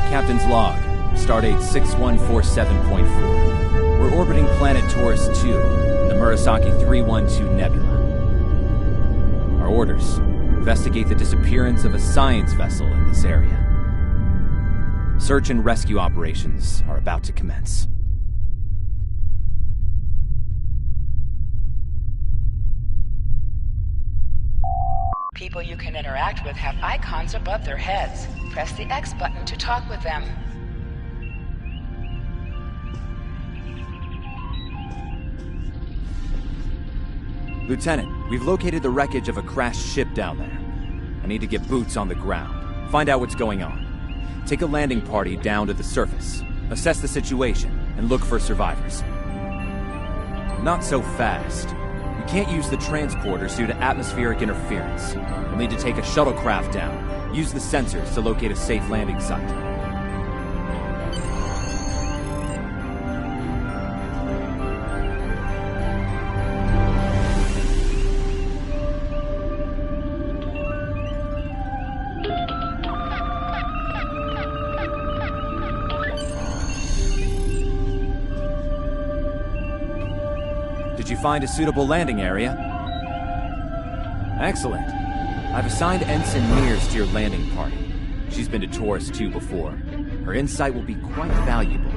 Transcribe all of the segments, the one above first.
Captain's log, stardate 6147.4. We're orbiting planet Taurus 2, in the Murasaki 312 Nebula. Our orders: investigate the disappearance of a science vessel in this area. Search and rescue operations are about to commence. People you can interact with have icons above their heads. Press the X button to talk with them. Lieutenant, we've located the wreckage of a crashed ship down there. I need to get boots on the ground, find out what's going on. Take a landing party down to the surface, assess the situation, and look for survivors. Not so fast. We can't use the transporters due to atmospheric interference. We'll need to take a shuttlecraft down, use the sensors to locate a safe landing site. Did you find a suitable landing area? Excellent. I've assigned Ensign Mears to your landing party. She's been to Taurus 2 before. Her insight will be quite valuable.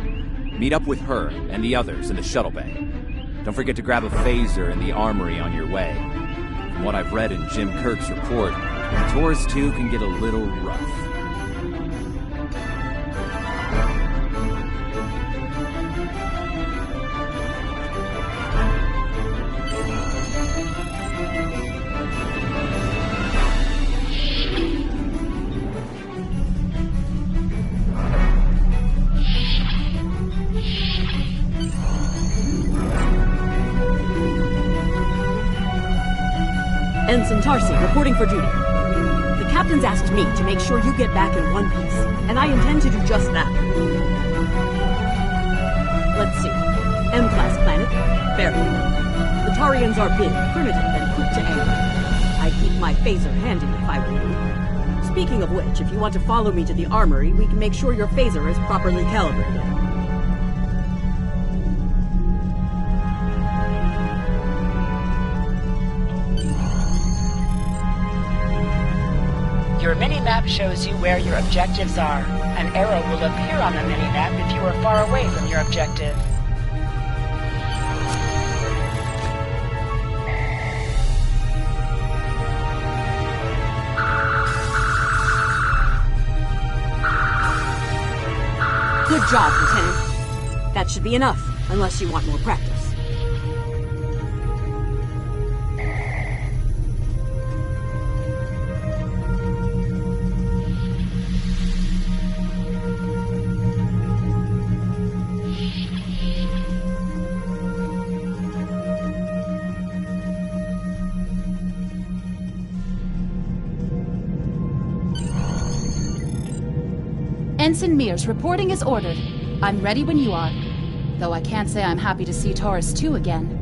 Meet up with her and the others in the shuttle bay. Don't forget to grab a phaser in the armory on your way. From what I've read in Jim Kirk's report, Taurus 2 can get a little rough. Ensign Tarsi, reporting for duty. The captain's asked me to make sure you get back in one piece, and I intend to do just that. Let's see. M-class planet, barely. The Tarians are big, primitive, and quick to anger. I'd keep my phaser handy if I were you. Speaking of which, if you want to follow me to the armory, we can make sure your phaser is properly calibrated. Your mini-map shows you where your objectives are. An arrow will appear on the mini-map if you are far away from your objective. Good job, Lieutenant. That should be enough, unless you want more practice. Ensign Mears reporting as ordered. I'm ready when you are. Though I can't say I'm happy to see Taurus 2 again.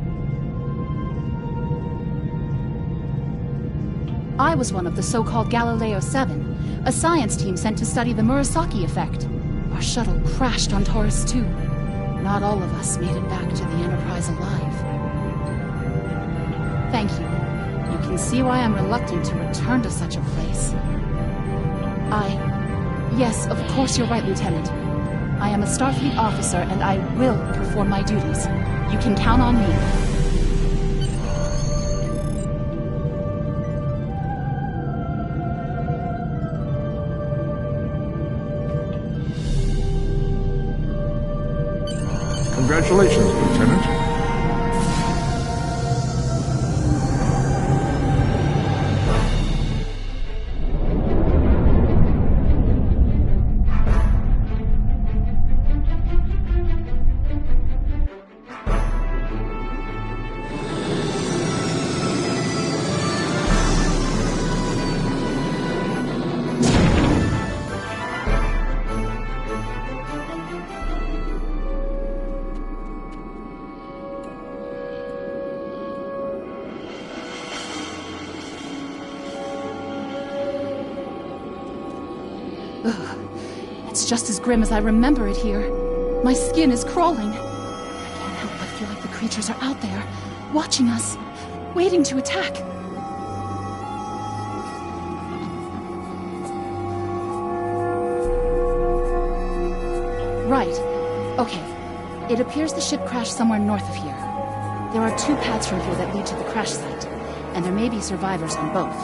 I was one of the so-called Galileo 7, a science team sent to study the Murasaki effect. Our shuttle crashed on Taurus 2. Not all of us made it back to the Enterprise alive. Thank you. You can see why I'm reluctant to return to such a place. Yes, of course you're right, Lieutenant. I am a Starfleet officer, and I will perform my duties. You can count on me. Congratulations, Lieutenant. It's just as grim as I remember it here. My skin is crawling. I can't help but feel like the creatures are out there, watching us, waiting to attack. Right. Okay. It appears the ship crashed somewhere north of here. There are 2 paths from here that lead to the crash site, and there may be survivors on both.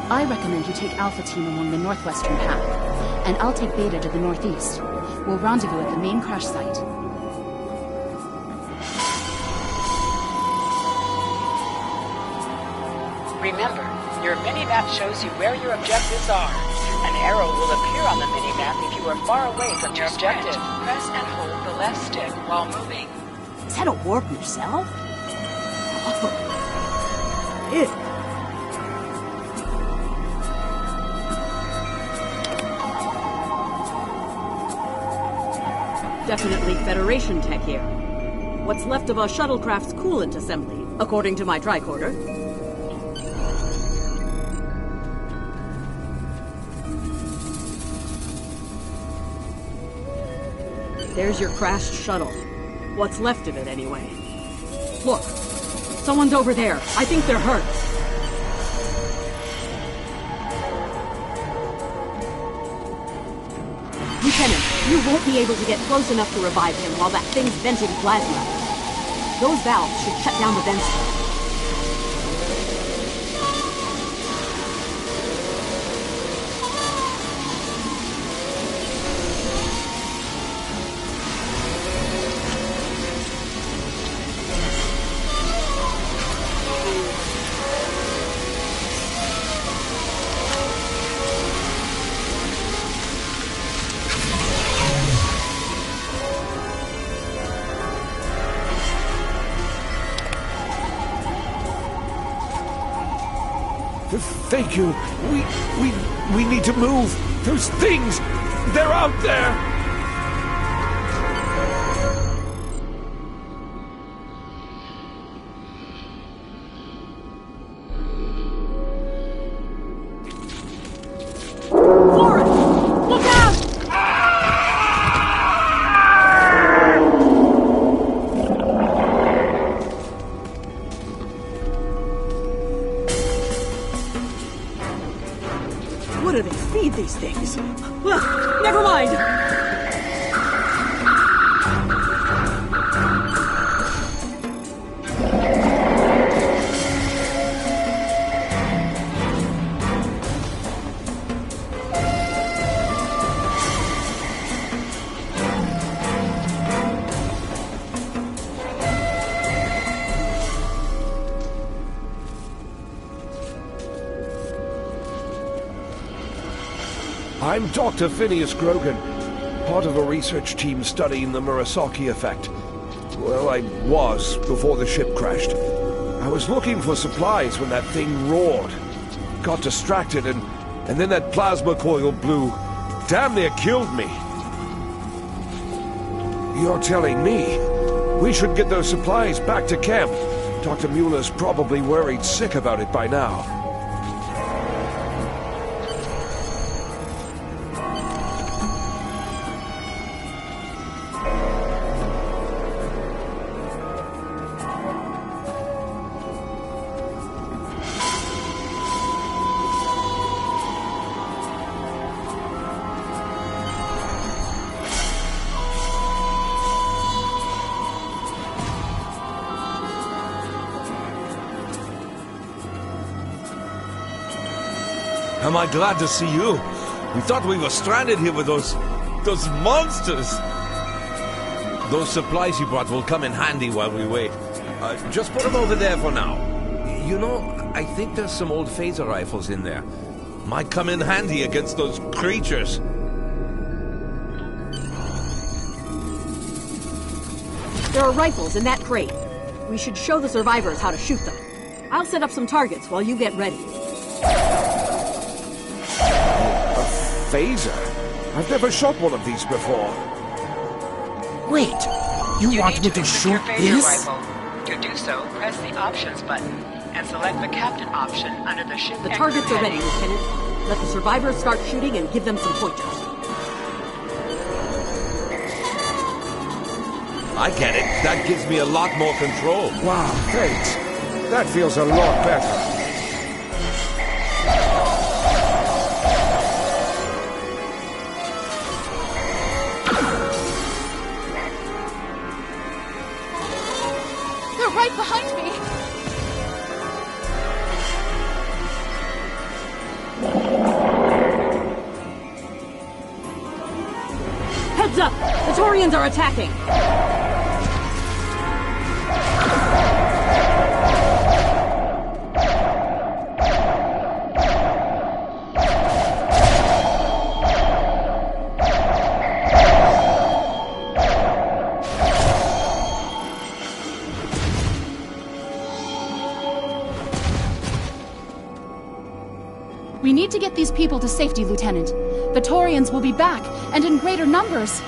I recommend you take Alpha Team along the northwestern path, and I'll take Beta to the northeast. We'll rendezvous at the main crash site. Remember, your mini-map shows you where your objectives are. An arrow will appear on the mini-map if you are far away from your objective. Press and hold the left stick while moving. Is that a warp yourself? Oh. Ew. Definitely Federation tech here. What's left of a shuttlecraft's coolant assembly, according to my tricorder. There's your crashed shuttle. What's left of it, anyway. Look, someone's over there. I think they're hurt. Lieutenant, you won't be able to get close enough to revive him while that thing's venting plasma. Those valves should shut down the vents. Thank you. We need to move. Those things, they're out there. Forrest! Look out! What do they feed these things? Well, never mind! I'm Dr. Phineas Grogan, part of a research team studying the Murasaki effect. Well, I was before the ship crashed. I was looking for supplies when that thing roared. Got distracted and then that plasma coil blew. Damn near killed me. You're telling me we should get those supplies back to camp. Dr. Mueller's probably worried sick about it by now. Am I glad to see you? We thought we were stranded here with those monsters. Those supplies you brought will come in handy while we wait. Just put them over there for now. You know, I think there's some old phaser rifles in there. Might come in handy against those creatures. There are rifles in that crate. We should show the survivors how to shoot them. I'll set up some targets while you get ready. Phaser? I've never shot one of these before. Wait, you want me to shoot this? Rifle. To do so, press the options button and select the captain option under the ship. The targets are ready, Lieutenant. Let the survivors start shooting and give them some pointers. I get it. That gives me a lot more control. Wow, thanks. That feels a lot better. They're right behind me! Heads up! The Taurians are attacking! We need to get these people to safety, Lieutenant. The Taurians will be back, and in greater numbers.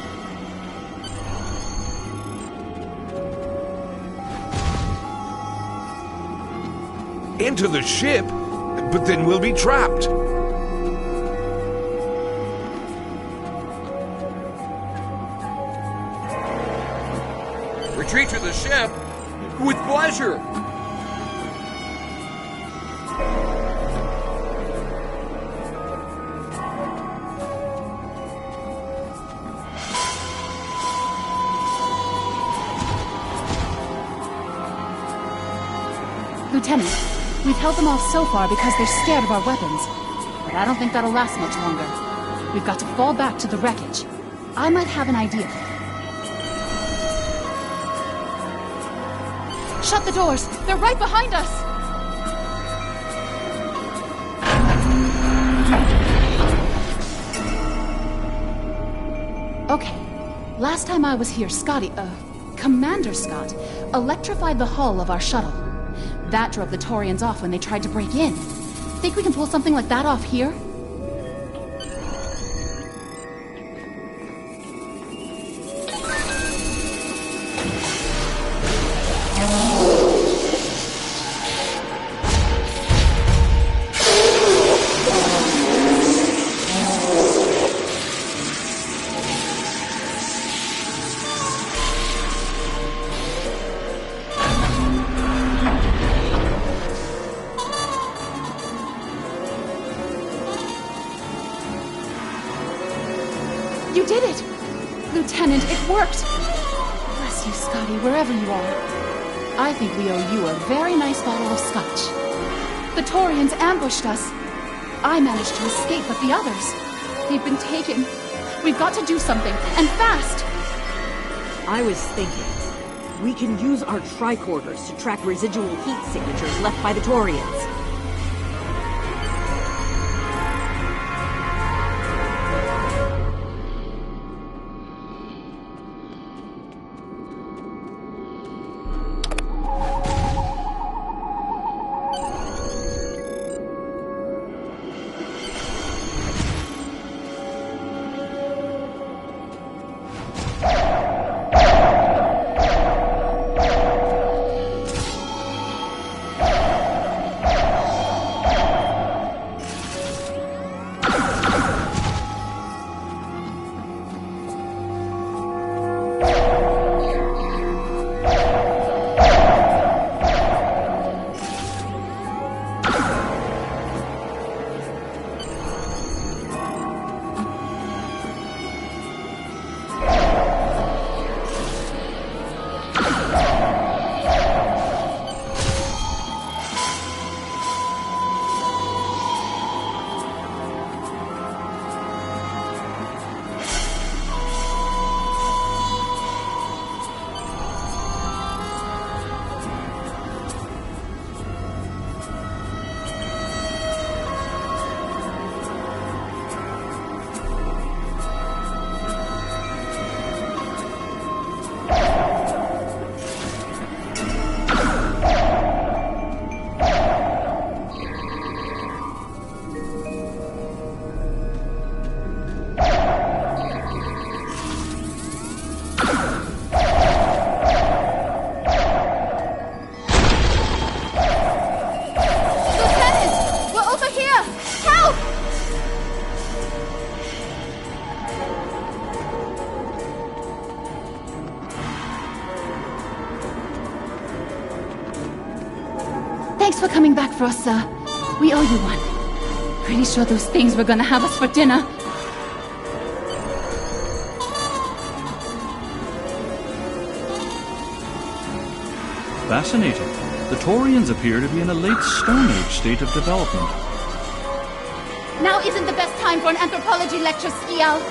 Into the ship? But then we'll be trapped. Retreat to the ship? With pleasure! Lieutenant, we've held them off so far because they're scared of our weapons. But I don't think that'll last much longer. We've got to fall back to the wreckage. I might have an idea. Shut the doors! They're right behind us! Okay. Last time I was here, Commander Scott, electrified the hull of our shuttle. That drove the Taurians off when they tried to break in. Think we can pull something like that off here? You did it! Lieutenant, it worked! Bless you, Scotty, wherever you are. I think we owe you a very nice bottle of scotch. The Taurians ambushed us. I managed to escape, but the others, they've been taken. We've got to do something, and fast! I was thinking, we can use our tricorders to track residual heat signatures left by the Taurians. Thanks for coming back for us, sir. We owe you one. Pretty sure those things were gonna have us for dinner. Fascinating. The Taurians appear to be in a late Stone Age state of development. Now isn't the best time for an anthropology lecture, Skial.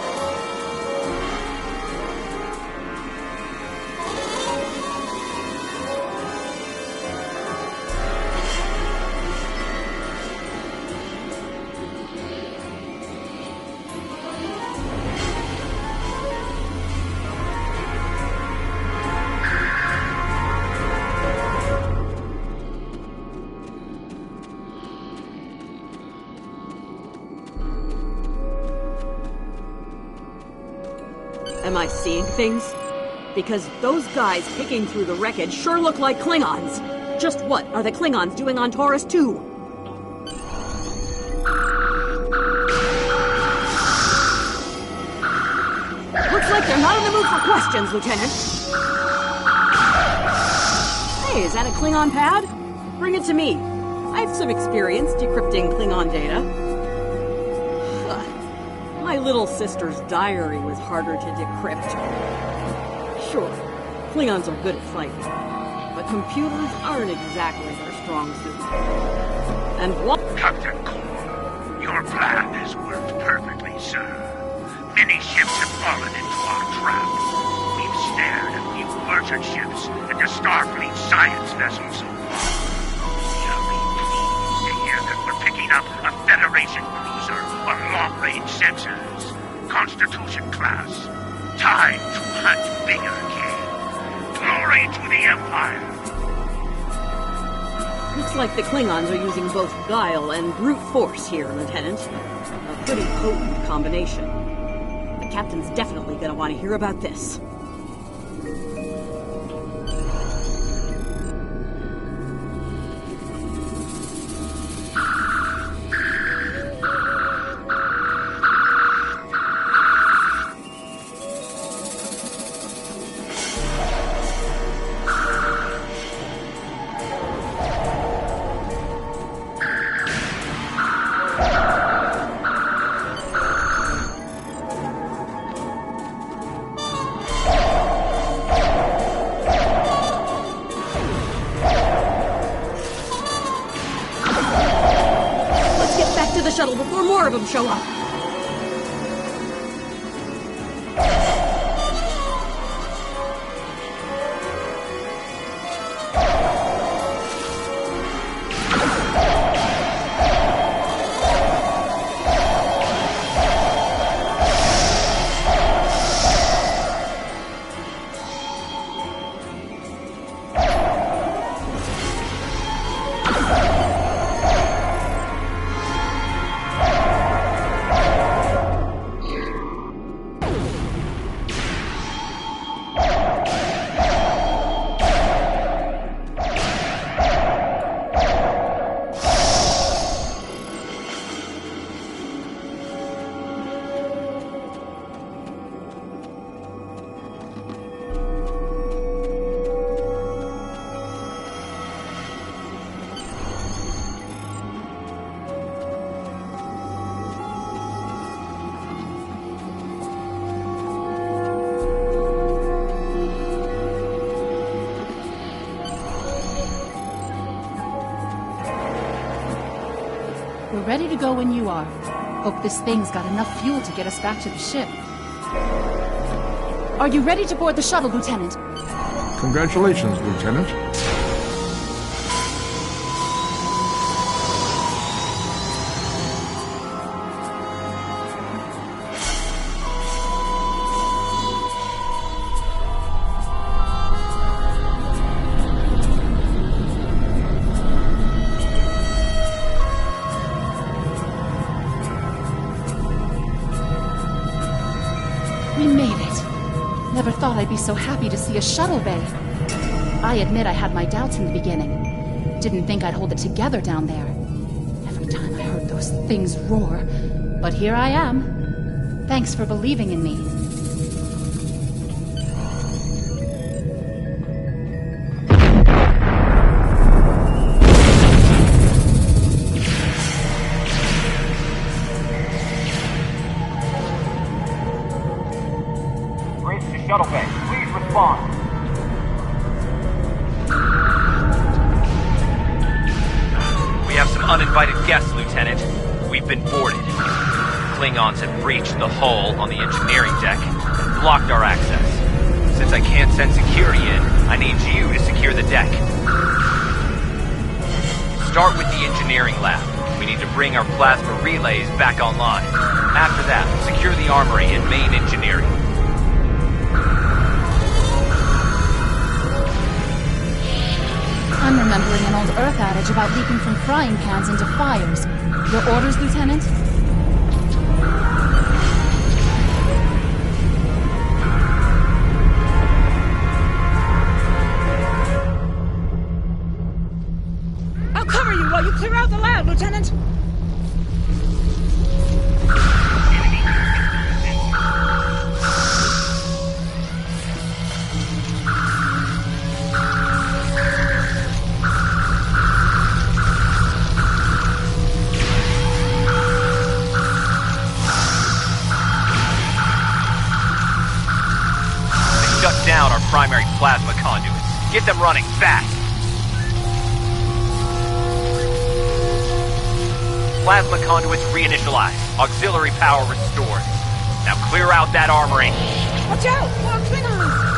Am I seeing things? Because those guys picking through the wreckage sure look like Klingons. Just what are the Klingons doing on Taurus 2? Looks like they're not in the mood for questions, Lieutenant. Hey, is that a Klingon pad? Bring it to me. I have some experience decrypting Klingon data. My little sister's diary was harder to decrypt. Sure, Klingons are good at fighting, but computers aren't exactly their strong suit. And what— Captain Cole, your plan has worked perfectly, sir. Many ships have fallen into our trap. We've snared a few merchant ships and a Starfleet science vessel so far. You'll be pleased to hear that we're picking up a Federation cruiser on long-range sensors. Constitution class. Time to hunt bigger game. Glory to the Empire. Looks like the Klingons are using both guile and brute force here, Lieutenant. A pretty potent combination. The captain's definitely gonna want to hear about this. Shuttle before more of them show up. We're ready to go when you are. Hope this thing's got enough fuel to get us back to the ship. Are you ready to board the shuttle, Lieutenant? Congratulations, Lieutenant. We made it. Never thought I'd be so happy to see a shuttle bay. I admit I had my doubts in the beginning. Didn't think I'd hold it together down there. Every time I heard those things roar. But here I am. Thanks for believing in me. shuttle bay. Please respond. We have some uninvited guests, Lieutenant. We've been boarded. Klingons have breached the hull on the engineering deck and blocked our access. Since I can't send security in, I need you to secure the deck. Start with the engineering lab. We need to bring our plasma relays back online. After that, secure the armory and main engineering. I'm remembering an old Earth adage about leaping from frying pans into fires. Your orders, Lieutenant? I'll cover you while you clear out the lab, Lieutenant! Shut down our primary plasma conduits. Get them running fast! Plasma conduits reinitialized. Auxiliary power restored. Now clear out that armory. Watch out! More Klingons!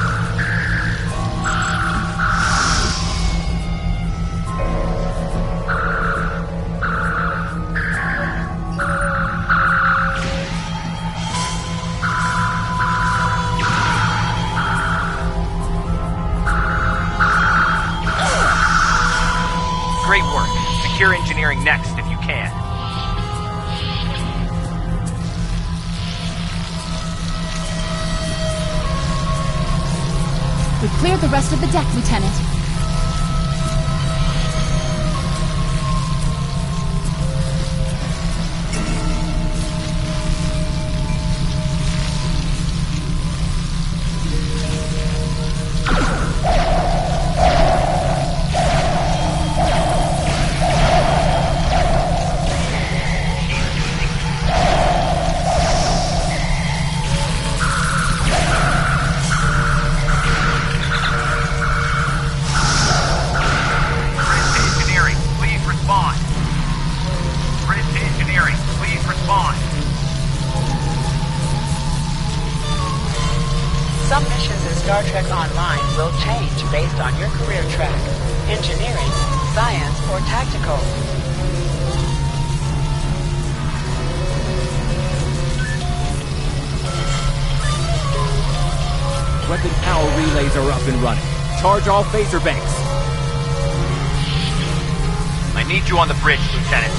Great work. Secure engineering next if you can. We've cleared the rest of the deck, Lieutenant. Some missions in Star Trek Online will change based on your career track. Engineering, science, or tactical. Weapon power relays are up and running. Charge all phaser banks. I need you on the bridge, Lieutenant.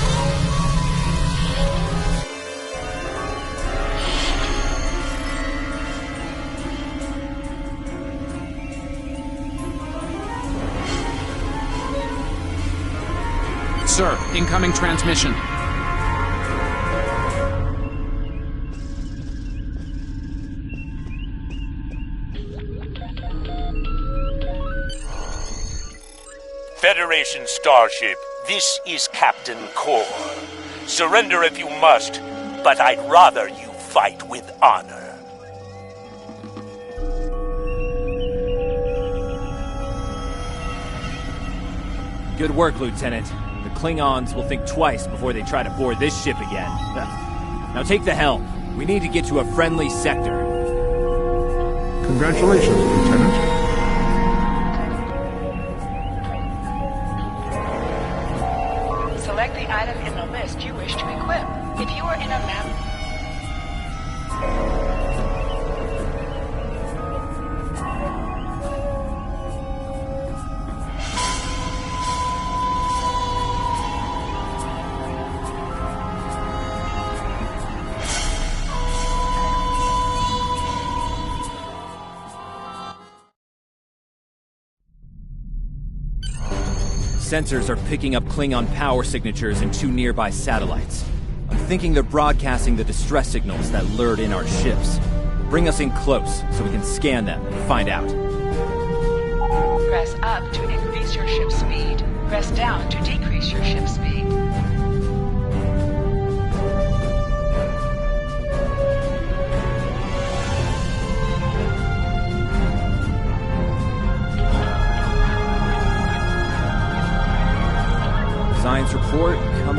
Sir, incoming transmission. Federation starship, this is Captain Core. Surrender if you must, but I'd rather you fight with honor. Good work, Lieutenant. The Klingons will think twice before they try to board this ship again. Now take the helm. We need to get to a friendly sector. Congratulations, Lieutenant. Select the item in the list you wish to equip. If you are in a map... Sensors are picking up Klingon power signatures in 2 nearby satellites. I'm thinking they're broadcasting the distress signals that lured in our ships. Bring us in close so we can scan them and find out. Press up to increase your ship's speed. Press down to decrease your ship's speed.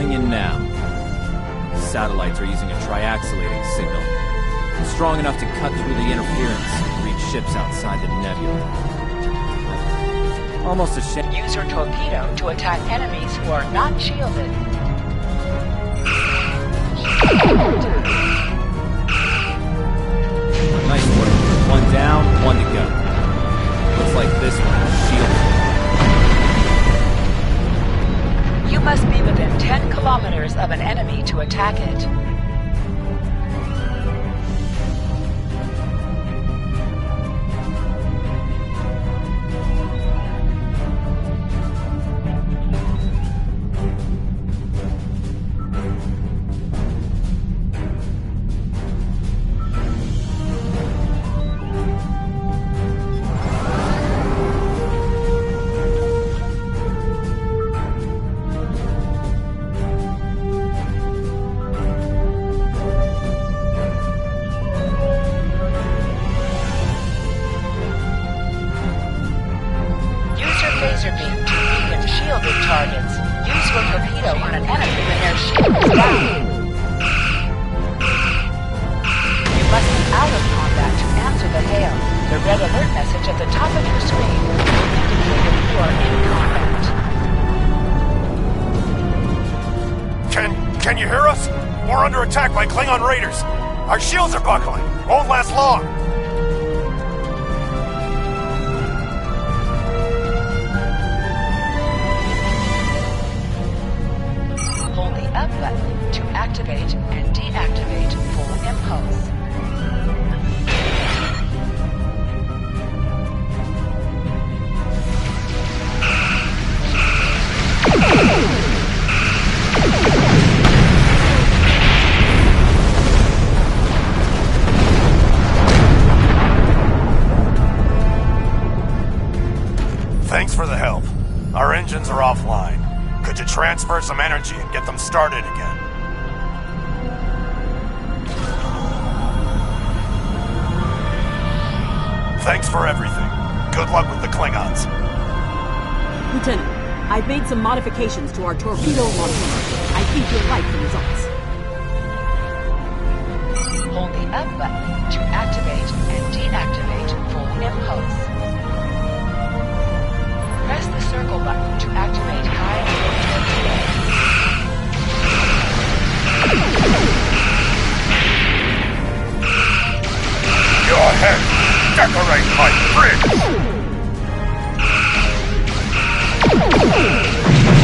Coming in now. Satellites are using a triaxulating signal. Strong enough to cut through the interference and reach ships outside the nebula. Almost a shame. Use your torpedo to attack enemies who are not shielded. Nice work. One down, one to go. Looks like this one is shielded. You must be within 10 kilometers of an enemy to attack it. Targets. Use your torpedo on an enemy when their shield is down. You must be out of combat to answer the hail. The red alert message at the top of your screen will indicate if you are in combat. Can you hear us? We're under attack by Klingon raiders. Our shields are buckling. Won't last long. Up button to activate and deactivate full impulse. Thanks for the help. Our engines are offline. Could you transfer some energy and get them started again? Thanks for everything. Good luck with the Klingons. Lieutenant, I've made some modifications to our torpedo launcher. I think you'll like the results. Hold the up button to activate and deactivate full impulse. Press the circle button to activate high and low torpedo. Your head! Decorate my fridge!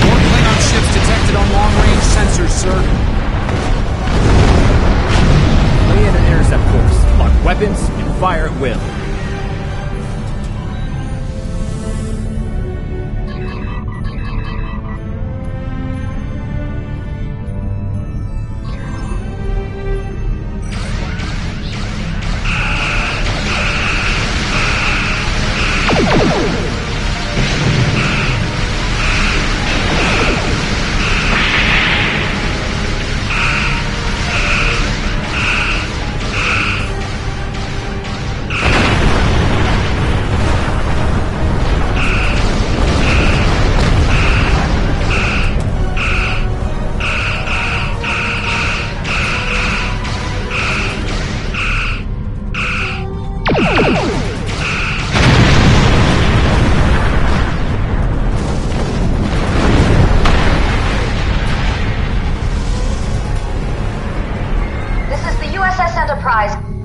More Klingon ships detected on long-range sensors, sir. Lay in an intercept course. Lock weapons and fire at will.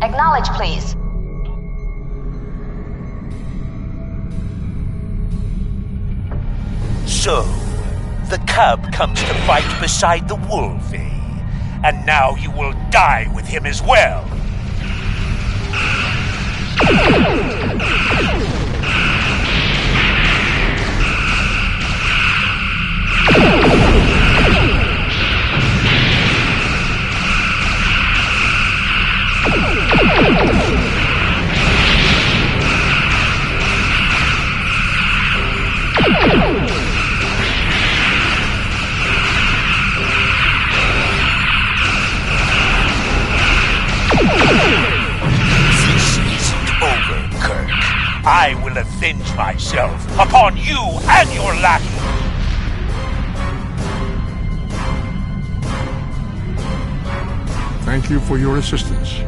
Acknowledge, please. So, the cub comes to fight beside the wolf, eh? And now you will die with him as well. I will avenge myself upon you and your lackey. Thank you for your assistance.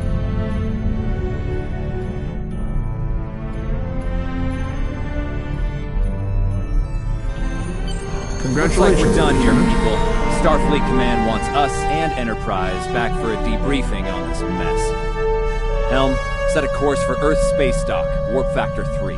Looks like we're done here, people. Starfleet Command wants us and Enterprise back for a debriefing on this mess. Helm, set a course for Earth space dock, warp factor 3.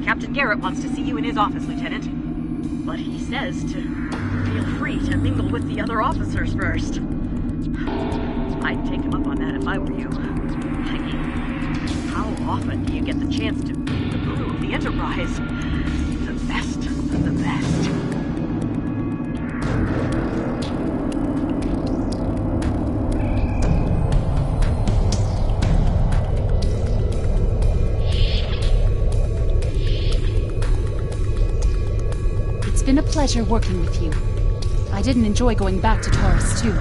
Captain Garrett wants to see you in his office, Lieutenant. But he says to feel free to mingle with the other officers first. I'd take him up on that if I were you. I mean, how often do you get the chance to meet the crew of the Enterprise? The best of the best. It's been a pleasure working with you. I didn't enjoy going back to Taurus 2,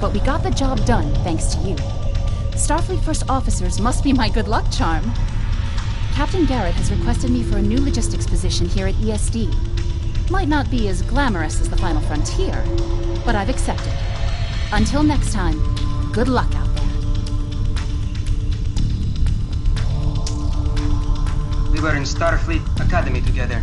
but we got the job done thanks to you. Starfleet First Officers must be my good luck charm. Captain Garrett has requested me for a new logistics position here at ESD. Might not be as glamorous as the Final Frontier, but I've accepted. Until next time, good luck out there. We were in Starfleet Academy together.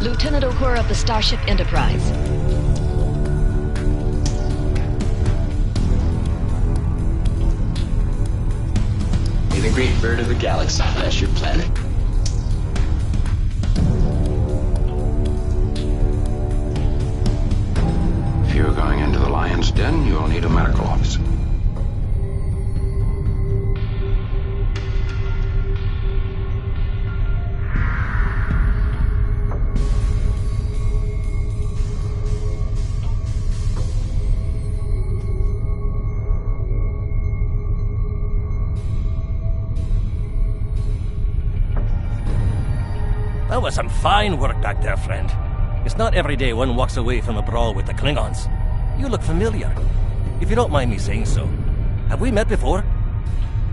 Lieutenant O'Hara of the Starship Enterprise. May the great bird of the galaxy bless your planet. If you're going into the lion's den, you'll need a medical officer. That was some fine work back there, friend. It's not every day one walks away from a brawl with the Klingons. You look familiar. If you don't mind me saying so. Have we met before?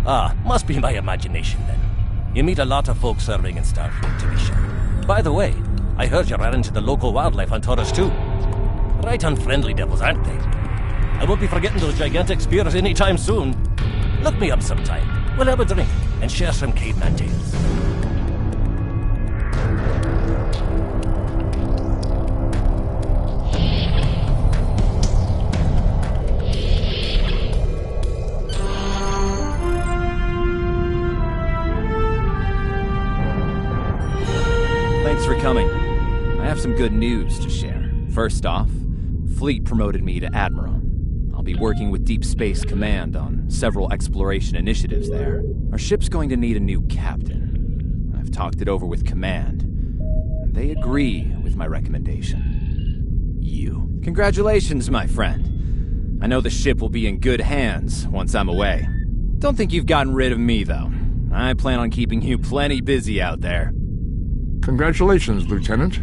Ah, must be my imagination then. You meet a lot of folks serving in Starfleet, to be sure. By the way, I heard you ran into the local wildlife on Taurus 2. Right unfriendly devils, aren't they? I won't be forgetting those gigantic spears anytime soon. Look me up sometime. We'll have a drink and share some caveman tales. Thanks for coming. I have some good news to share. First off, Fleet promoted me to Admiral. I'll be working with Deep Space Command on several exploration initiatives there. Our ship's going to need a new captain. I've talked it over with Command, and they agree with my recommendation. You. Congratulations, my friend. I know the ship will be in good hands once I'm away. Don't think you've gotten rid of me, though. I plan on keeping you plenty busy out there. Congratulations, Lieutenant.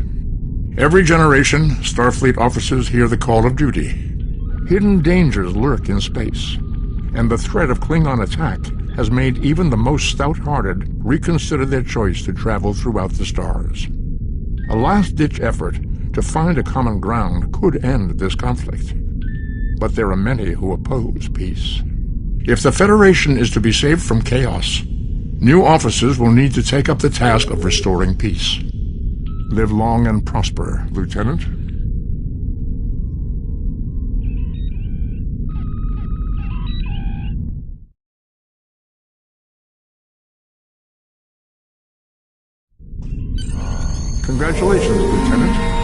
Every generation, Starfleet officers hear the call of duty. Hidden dangers lurk in space, and the threat of Klingon attack has made even the most stout-hearted reconsider their choice to travel throughout the stars. A last-ditch effort To find a common ground could end this conflict. But there are many who oppose peace. If the Federation is to be saved from chaos, new officers will need to take up the task of restoring peace. Live long and prosper, Lieutenant. Congratulations, Lieutenant.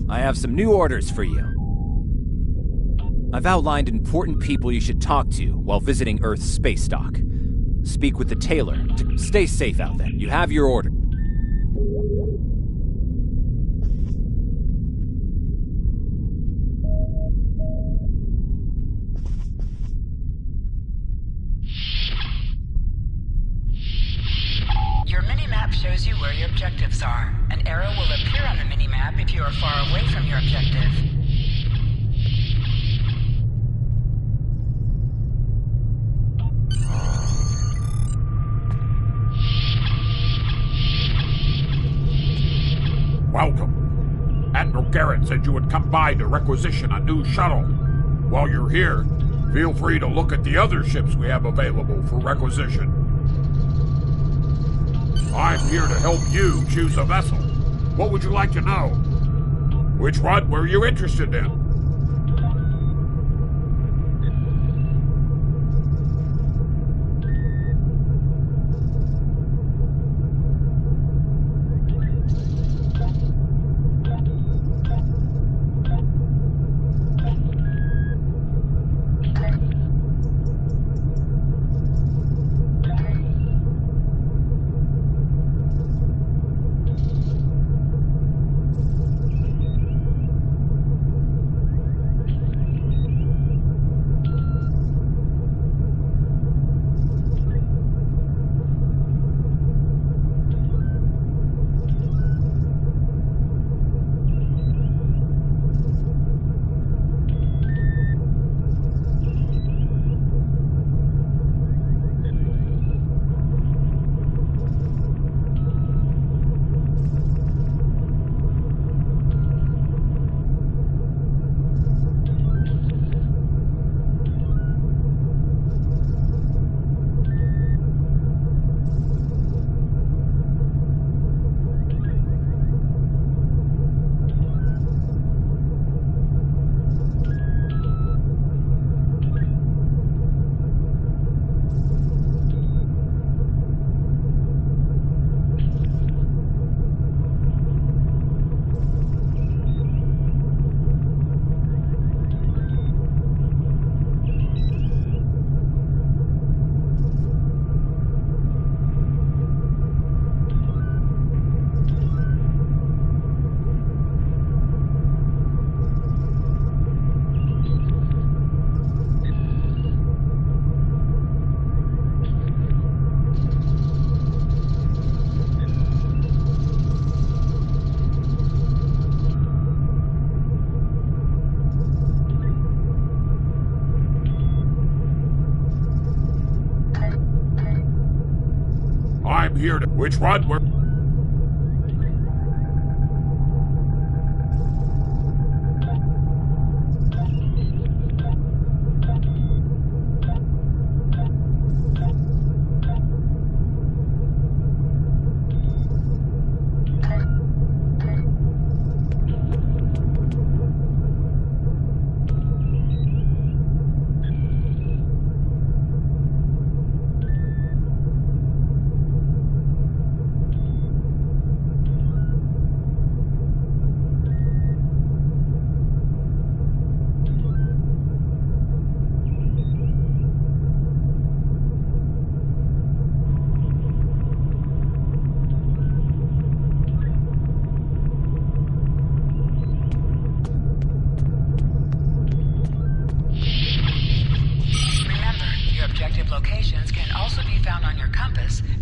I have some new orders for you. I've outlined important people you should talk to while visiting Earth's space dock. Speak with the tailor to stay safe out there. You have your order. Your mini-map shows you where your objectives are. An arrow will appear on the mini-map if you are far away from your objective. Welcome. Admiral Garrett said you would come by to requisition a new shuttle. While you're here, feel free to look at the other ships we have available for requisition. I'm here to help you choose a vessel. What would you like to know? Which one were you interested in? I'm here to... Which one were...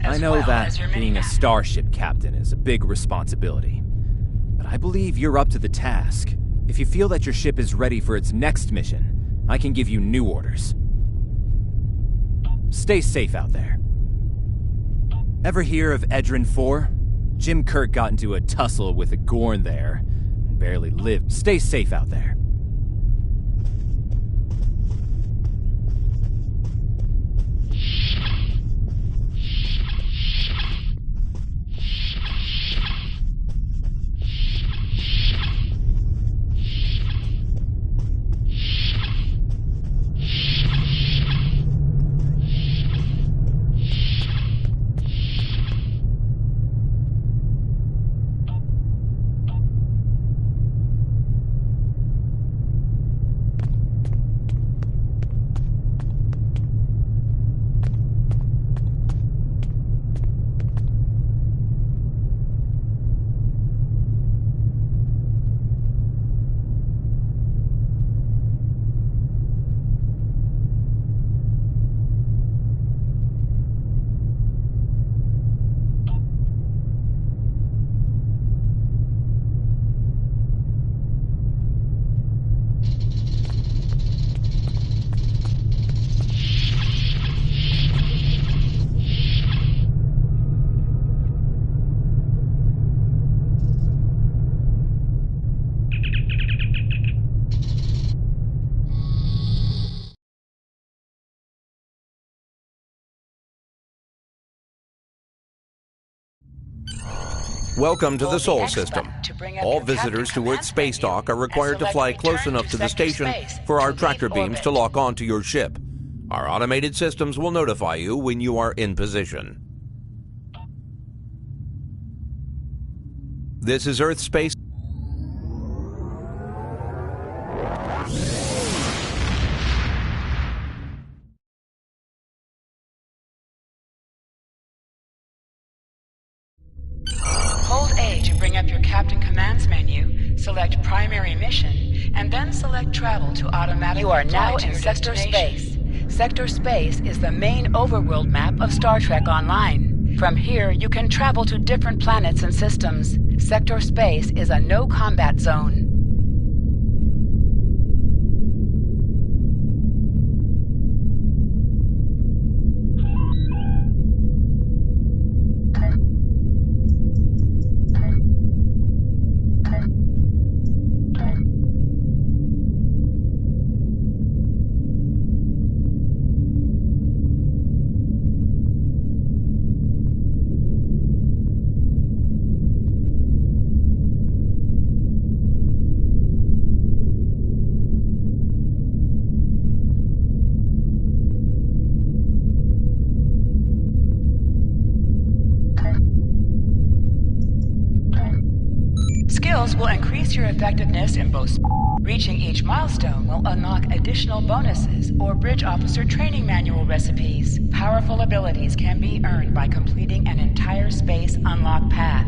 I know that being a starship captain is a big responsibility, but I believe you're up to the task. If you feel that your ship is ready for its next mission, I can give you new orders. Stay safe out there. Ever hear of Edrin 4? Jim Kirk got into a tussle with a Gorn there and barely lived. Stay safe out there. Welcome to the Sol system. All visitors to Earth's space dock are required to fly close enough to the station for our tractor beams to lock onto your ship. Our automated systems will notify you when you are in position. This is Earth space. Hold A to bring up your Captain Commands menu, select Primary Mission, and then select Travel to automatically fly to your destination. You are now in Sector Space. Sector Space is the main overworld map of Star Trek Online. From here, you can travel to different planets and systems. Sector Space is a no-combat zone. Skills will increase your effectiveness in both. Reaching each milestone will unlock additional bonuses or bridge officer training manual recipes. Powerful abilities can be earned by completing an entire space unlock path.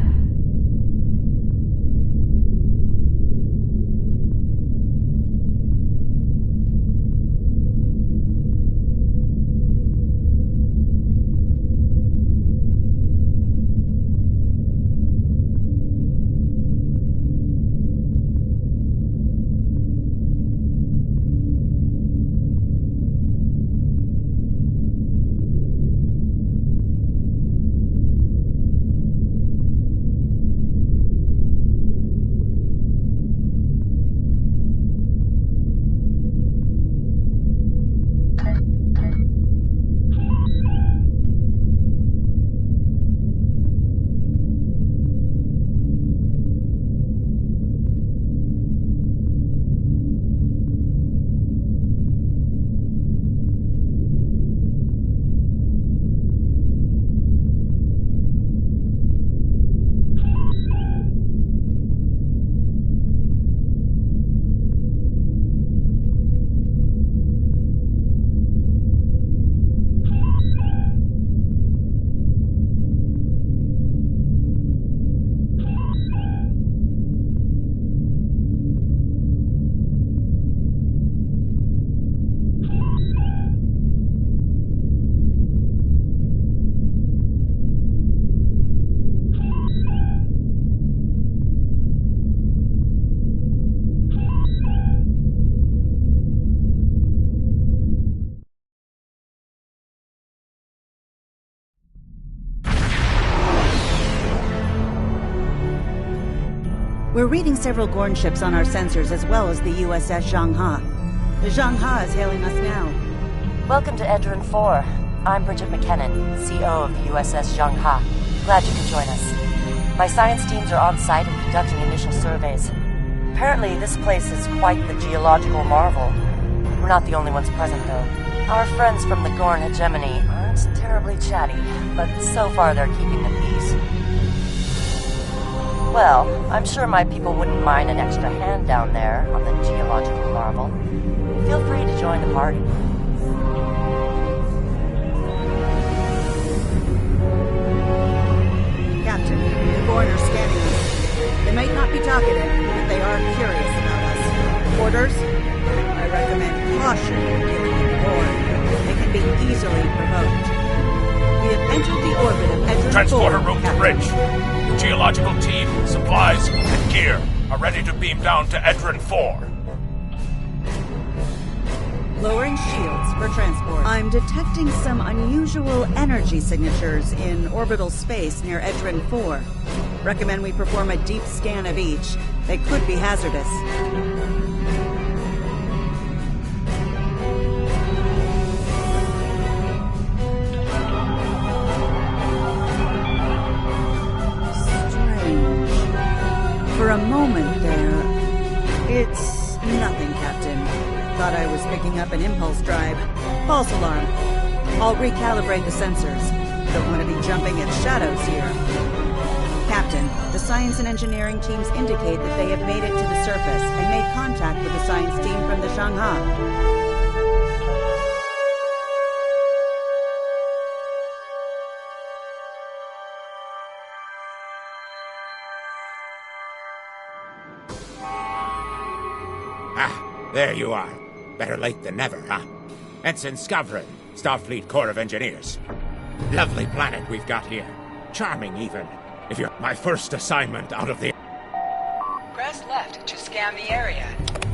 We're reading several Gorn ships on our sensors as well as the USS Zhangha. The Zhangha is hailing us now. Welcome to Edrin 4. I'm Bridget McKinnon, CO of the USS Zhangha. Glad you could join us. My science teams are on site and conducting initial surveys. Apparently, this place is quite the geological marvel. We're not the only ones present, though. Our friends from the Gorn hegemony aren't terribly chatty, but so far they're keeping the peace. Well, I'm sure my people wouldn't mind an extra hand down there on the geological marvel. Feel free to join the party. Captain, the Gorn are scanning us. They might not be talkative, but they are curious about us. Orders? I recommend caution in dealing with the Gorn. They can be easily provoked. We have entered the orbit of Edrin 4. Transporter room to bridge. The geological team, supplies, and gear are ready to beam down to Edrin 4. Lowering shields for transport. I'm detecting some unusual energy signatures in orbital space near Edrin 4. Recommend we perform a deep scan of each. They could be hazardous. For a moment there, it's nothing, Captain. Thought I was picking up an impulse drive. False alarm. I'll recalibrate the sensors. Don't want to be jumping at shadows here. Captain, the science and engineering teams indicate that they have made it to the surface and made contact with the science team from the Zhangha. There you are. Better late than never, huh? Ensign Skavrin, Starfleet Corps of Engineers. Lovely planet we've got here. Charming, even. If you're my first assignment out of the... Press left to scan the area.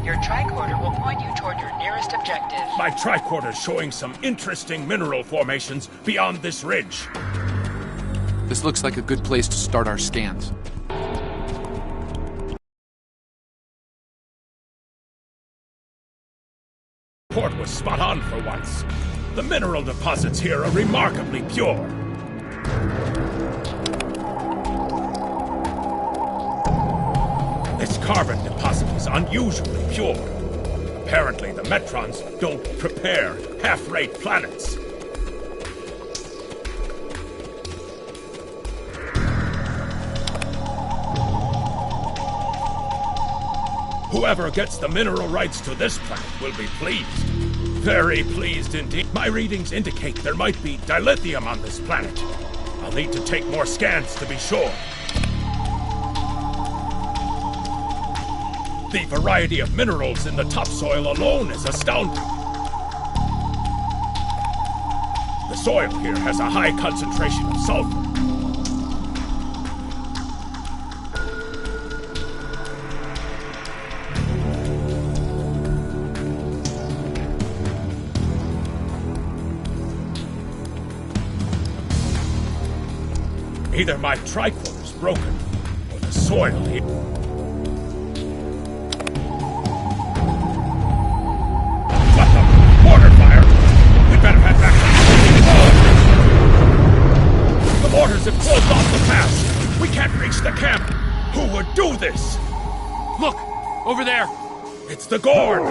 Your tricorder will point you toward your nearest objective. My tricorder's showing some interesting mineral formations beyond this ridge. This looks like a good place to start our scans. Port was spot on for once. The mineral deposits here are remarkably pure. This carbon deposit is unusually pure. Apparently the Metrons don't prepare half-rate planets. Whoever gets the mineral rights to this planet will be pleased. Very pleased indeed. My readings indicate there might be dilithium on this planet. I'll need to take more scans to be sure. The variety of minerals in the topsoil alone is astounding. The soil here has a high concentration of sulfur. Either my tricorder's broken, or the soil here. What the? Mortar fire! We'd better head back. The mortars have closed off the pass. We can't reach the camp. Who would do this? Look! Over there! It's the Gorn!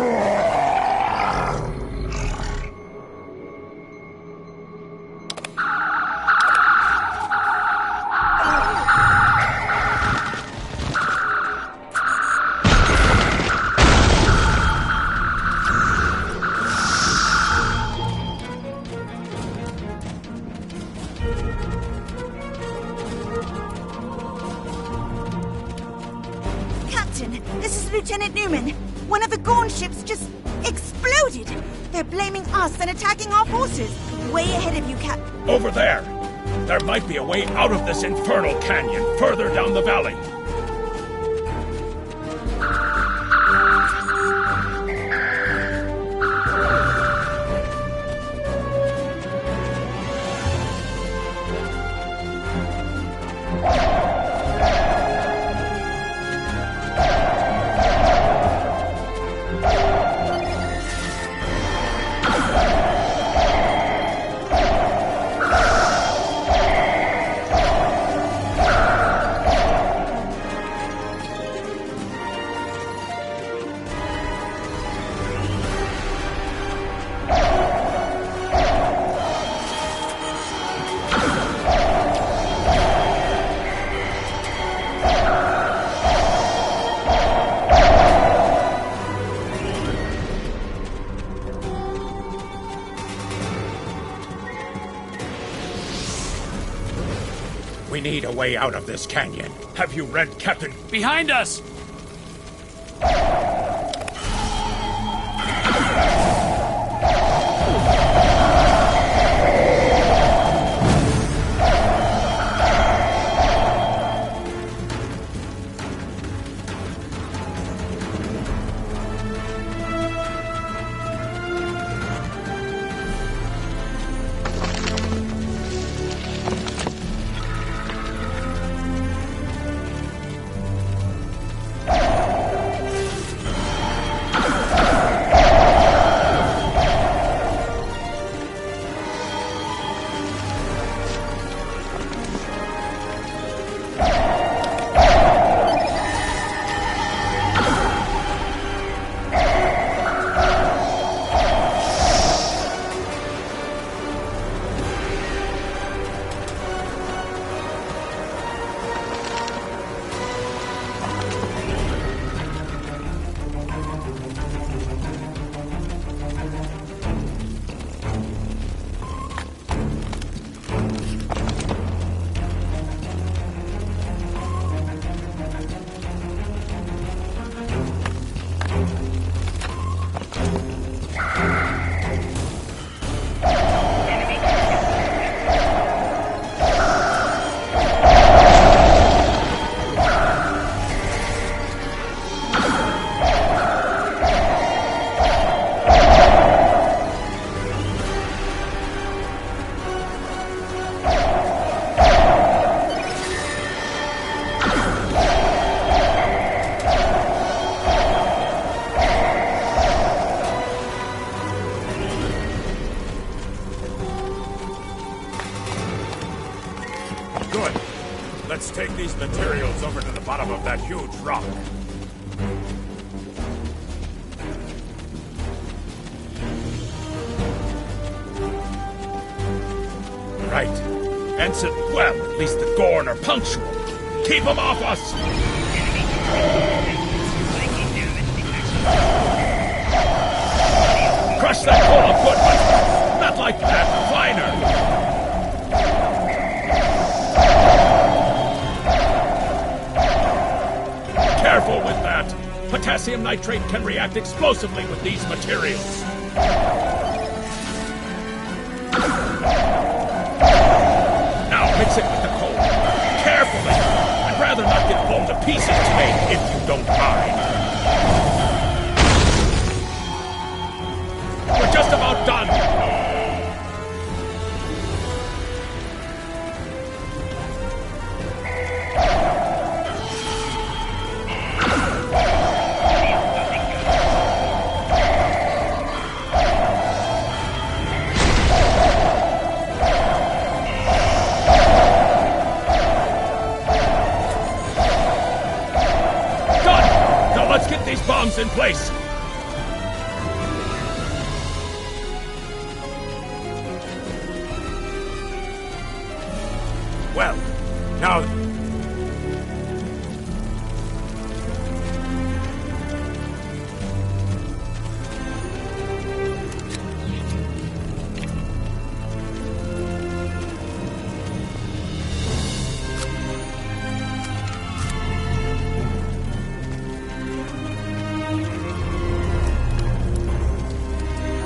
Lieutenant Newman, one of the Gorn ships just exploded. They're blaming us and attacking our forces. Way ahead of you, Cap. Over there. There might be a way out of this infernal canyon further down the valley. need a way out of this canyon. Have you read Captain? Behind us! Good. Let's take these materials over to the bottom of that huge rock. Right. Ensign, well, at least the Gorn are punctual. Keep them off us! Crush that cola good, but not like that. Finer. Careful with that. Potassium nitrate can react explosively with these materials. Now mix it with the coal. Carefully. I'd rather not get blown to pieces today, if you don't mind. We're just about done. Bombs in place! Well, now...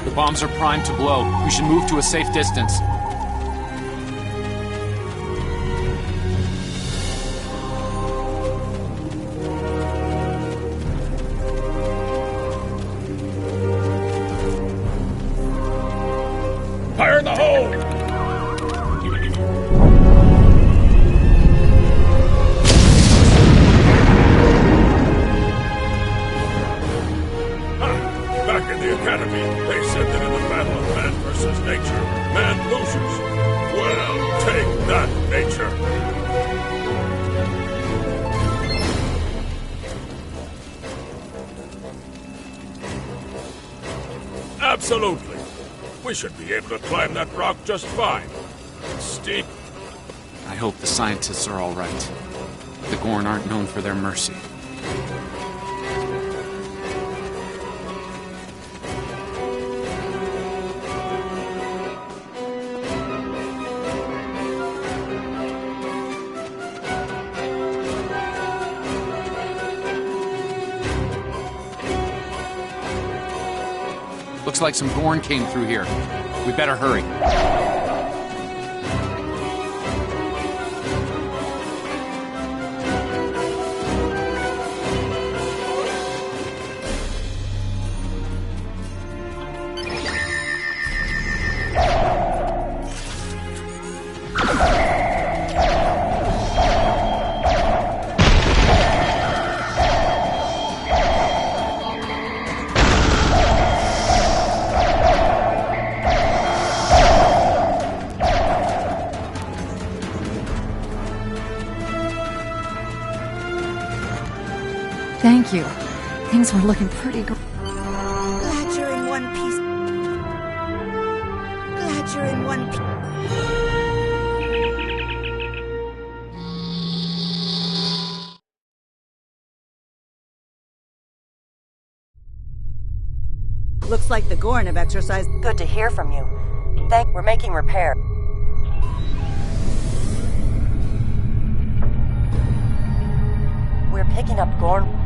The bombs are primed to blow. We should move to a safe distance. Fire in the hole! Back in the academy, they said that in the battle of man versus nature, man loses. Well, take that, nature. Absolutely. We should be able to climb that rock just fine. It's steep. I hope the scientists are all right. The Gorn aren't known for their mercy. Looks like some Gorn came through here. We better hurry. Thank you. Things were looking pretty good. Glad you're in one piece. Glad you're in one piece. Looks like the Gorn have exercised. Good to hear from you. We're making repair. We're picking up Gorn.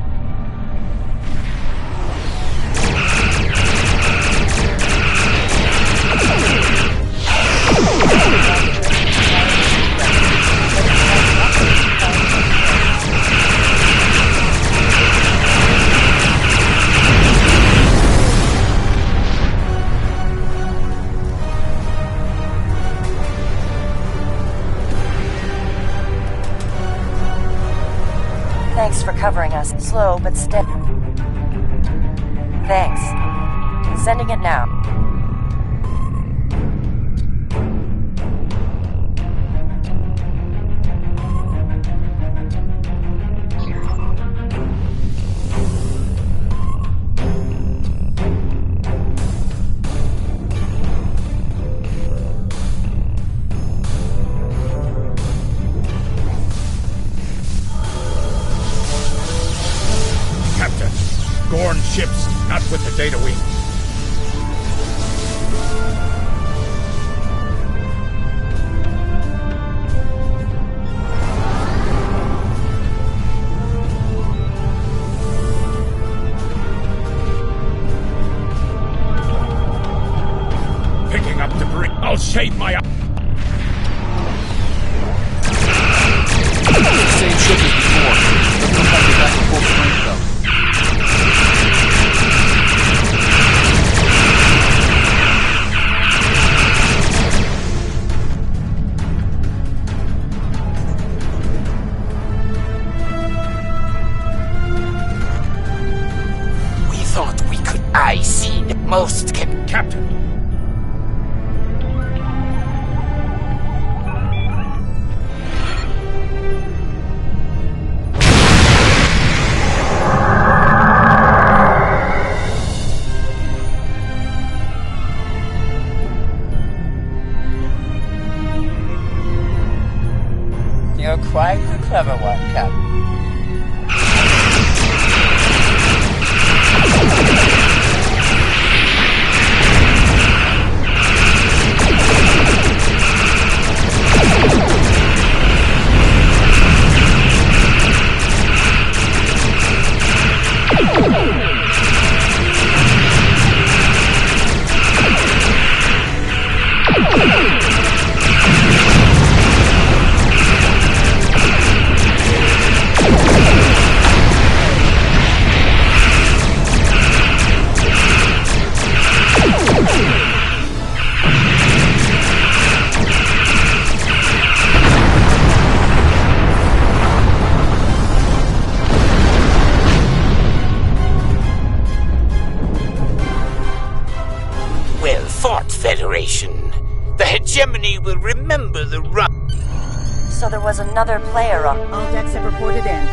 Thanks for covering us. Slow but steady. Thanks. Sending it now. Gorn ships, not with the data wing. Picking up debris. I'll shade my eye. Same ship as before. Doesn't look like they're back to full strength, though. I seen most Captain. You're quite the clever one, Captain. Federation. The hegemony will remember the run. So there was another player on. All decks have reported in.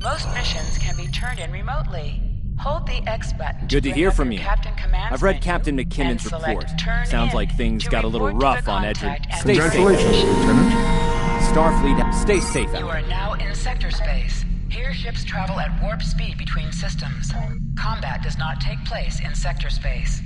Most missions can be turned in remotely. Hold the X button. Good to hear from you. I've read menu Captain McKinnon's and report. Turn Sounds in like things to got a little report to rough the on contact Edgewood. and Stay safe. Congratulations, Lieutenant. Starfleet, stay safe out You there. are now in sector space. Here ships travel at warp speed between systems. Combat does not take place in sector space.